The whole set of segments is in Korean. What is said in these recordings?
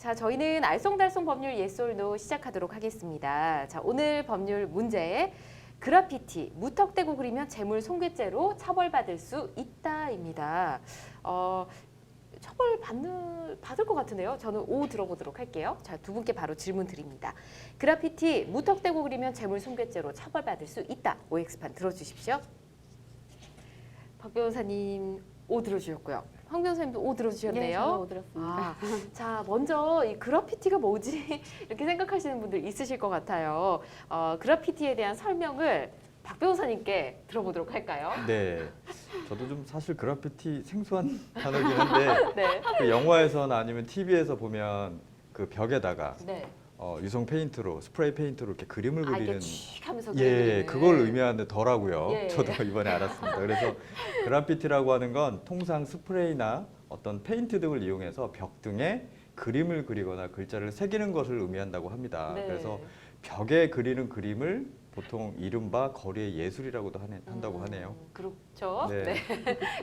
자, 저희는 알쏭달쏭 법률 예솔도 시작하도록 하겠습니다. 자, 오늘 법률 문제. 그래피티, 무턱대고 그리면 재물 손괴죄로 처벌받을 수 있다입니다. 받을 것 같은데요. 저는 O 들어보도록 할게요. 자, 두 분께 바로 질문 드립니다. 그래피티, 무턱대고 그리면 재물 손괴죄로 처벌받을 수 있다. OX판 들어주십시오. 박 변호사님 O 들어주셨고요. 황 변호사님도 O 들어주셨네요. 예, 저도 O 들었습니다. 자, 먼저 이 그래피티가 뭐지? 이렇게 생각하시는 분들 있으실 것 같아요. 그래피티에 대한 설명을 박 변호사님께 들어보도록 할까요? 네, 저도 좀 사실 그래피티 생소한 단어긴 한데 네. 그 영화에서나 아니면 TV에서 보면 그 벽에다가 네. 유성 페인트로 스프레이 페인트로 이렇게 그림을 이게 그리는 칙 하면서 예, 그리는. 그걸 의미하는 더라고요. 예. 저도 이번에 알았습니다. 그래서 그래피티라고 하는 건 통상 스프레이나 어떤 페인트 등을 이용해서 벽 등에 그림을 그리거나 글자를 새기는 것을 의미한다고 합니다. 네. 그래서 벽에 그리는 그림을 보통 이른바 거리의 예술이라고도 한다고 하네요. 그렇죠. 네. 네.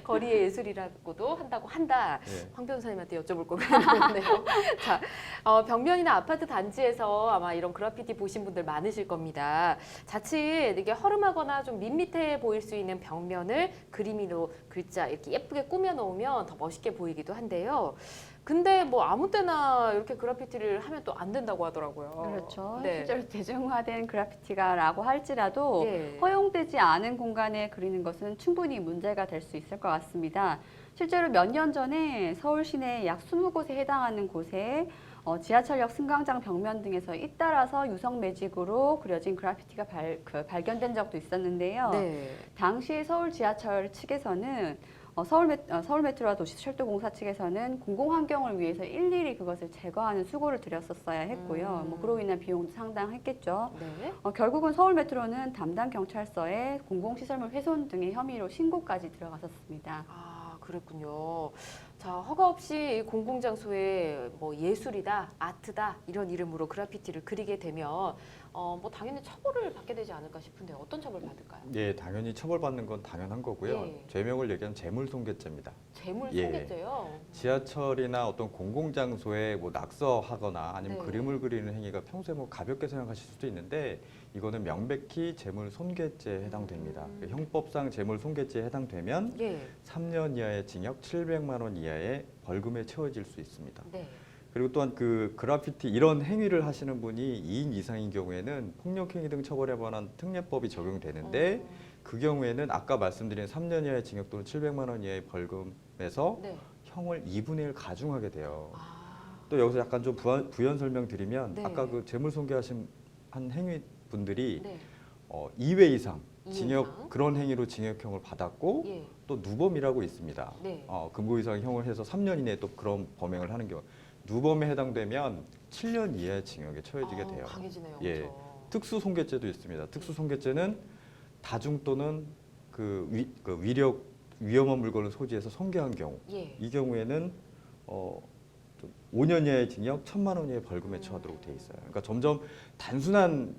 거리의 예술이라고도 한다. 네. 황 변호사님한테 여쭤볼 걸 그랬네요. 자, 벽면이나 아파트 단지에서 아마 이런 그래피티 보신 분들 많으실 겁니다. 자칫 이게 허름하거나 좀 밋밋해 보일 수 있는 벽면을 그림으로 글자 이렇게 예쁘게 꾸며 놓으면 더 멋있게 보이기도 한데요. 근데 뭐 아무 때나 이렇게 그래피티를 하면 또 안 된다고 하더라고요. 그렇죠. 네. 실제로 대중화된 그래피티가라고 할지라도 예. 허용되지 않은 공간에 그리는 것은 충분히 문제가 될 수 있을 것 같습니다. 실제로 몇 년 전에 서울 시내 약 20곳에 해당하는 곳에 지하철역 승강장 벽면 등에서 잇따라서 유성 매직으로 그려진 그래피티가 발견된 적도 있었는데요. 네. 당시 서울 지하철 측에서는 서울메트로와 도시철도공사 측에서는 공공환경을 위해서 일일이 그것을 제거하는 수고를 들였었어야 했고요. 뭐 그로 인한 비용도 상당했겠죠. 네. 결국은 서울메트로는 담당 경찰서에 공공시설물 훼손 등의 혐의로 신고까지 들어갔었습니다. 아, 그랬군요. 자, 허가 없이 공공장소에 뭐 예술이다, 아트다 이런 이름으로 그래피티를 그리게 되면 뭐 당연히 처벌을 받게 되지 않을까 싶은데 어떤 처벌 받을까요? 예, 당연히 처벌받는 건 당연한 거고요. 예. 죄명을 얘기하면 재물손괴죄입니다. 재물 예. 손괴죄요. 지하철이나 어떤 공공장소에 뭐 낙서하거나 아니면 네. 그림을 그리는 행위가 평소에 뭐 가볍게 생각하실 수도 있는데 이거는 명백히 재물손괴죄에 해당됩니다. 형법상 재물손괴죄에 해당되면 예. 3년 이하의 징역 700만 원 이하의 벌금에 채워질 수 있습니다. 네. 그리고 또한 그 그래피티 이런 행위를 하시는 분이 2인 이상인 경우에는 폭력행위 등 처벌에 관한 특례법이 적용되는데 그 경우에는 아까 말씀드린 3년 이하의 징역 또는 700만 원 이하의 벌금에서 네. 형을 2분의 1 가중하게 돼요. 아, 또 여기서 약간 좀 부연 설명드리면 네. 아까 그 재물손괴하신 한 행위분들이 네. 2회 이상 2회 징역 이상? 그런 행위로 징역형을 받았고 예. 또 누범이라고 있습니다. 네. 금고 이상 형을 해서 3년 이내에 또 그런 범행을 하는 경우 누범에 해당되면 7년 이하의 징역에 처해지게 돼요. 강해지네요. 예. 그렇죠. 특수손괴죄도 있습니다. 특수손괴죄는 다중 또는 위험한 물건을 소지해서 손괴한 경우 예. 이 경우에는 5년 이하의 징역 1,000만 원 이하의 벌금에 처하도록 돼 있어요. 그러니까 점점 단순한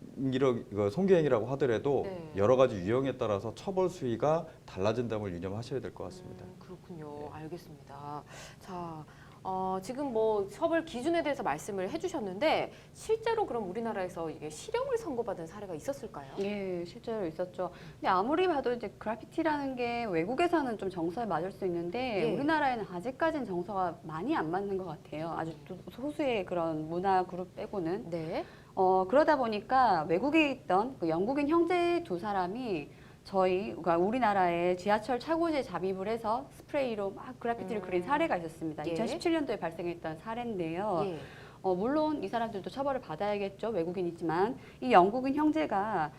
손괴행위라고 하더라도 네. 여러 가지 유형에 따라서 처벌 수위가 달라진다는 걸 유념하셔야 될 것 같습니다. 그렇군요. 네. 알겠습니다. 자, 지금 뭐 처벌 기준에 대해서 말씀을 해주셨는데 실제로 그럼 우리나라에서 이게 실형을 선고받은 사례가 있었을까요? 예, 실제로 있었죠. 근데 아무리 봐도 이제 그래피티라는 게 외국에서는 좀 정서에 맞을 수 있는데 예. 우리나라에는 아직까지는 정서가 많이 안 맞는 것 같아요. 아주 소수의 그런 문화 그룹 빼고는. 네. 그러다 보니까 외국에 있던 그 영국인 형제 두 사람이 그러니까 우리나라의 지하철 차고지에 잠입을 해서 스프레이로 막 그래피티를 그린 사례가 있었습니다. 예. 2017년도에 발생했던 사례인데요. 예. 물론 이 사람들도 처벌을 받아야겠죠. 외국인이지만 이 영국인 형제가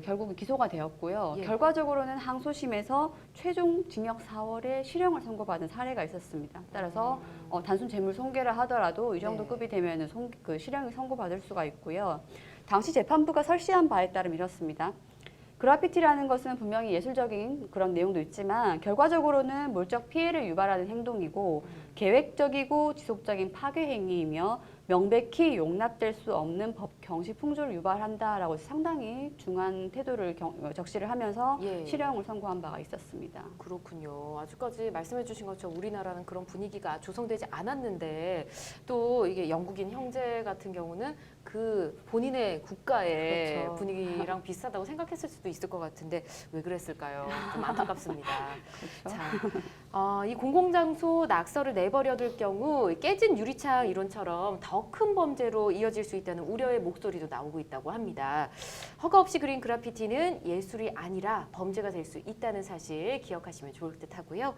결국은 기소가 되었고요. 예. 결과적으로는 항소심에서 최종 징역 4월에 실형을 선고받은 사례가 있었습니다. 따라서 단순 재물 손괴를 하더라도 이 정도 네. 급이 되면 실형이 선고받을 수가 있고요. 당시 재판부가 설시한 바에 따르면 이렇습니다. 그래피티라는 것은 분명히 예술적인 그런 내용도 있지만 결과적으로는 물적 피해를 유발하는 행동이고 계획적이고 지속적인 파괴 행위이며 명백히 용납될 수 없는 법 경시 풍조를 유발한다라고 상당히 중한 태도를 적시를 하면서 예. 실형을 선고한 바가 있었습니다. 그렇군요. 아직까지 말씀해 주신 것처럼 우리나라는 그런 분위기가 조성되지 않았는데 또 이게 영국인 형제 같은 경우는 그 본인의 국가의 그렇죠. 분위기랑 비슷하다고 생각했을 수도 있을 것 같은데 왜 그랬을까요? 좀 안타깝습니다. 그렇죠. 자, 이 공공장소 낙서를 내버려둘 경우 깨진 유리창 이론처럼 더 큰 범죄로 이어질 수 있다는 우려의 목소리도 나오고 있다고 합니다. 허가 없이 그린 그래피티는 예술이 아니라 범죄가 될 수 있다는 사실 기억하시면 좋을 듯 하고요.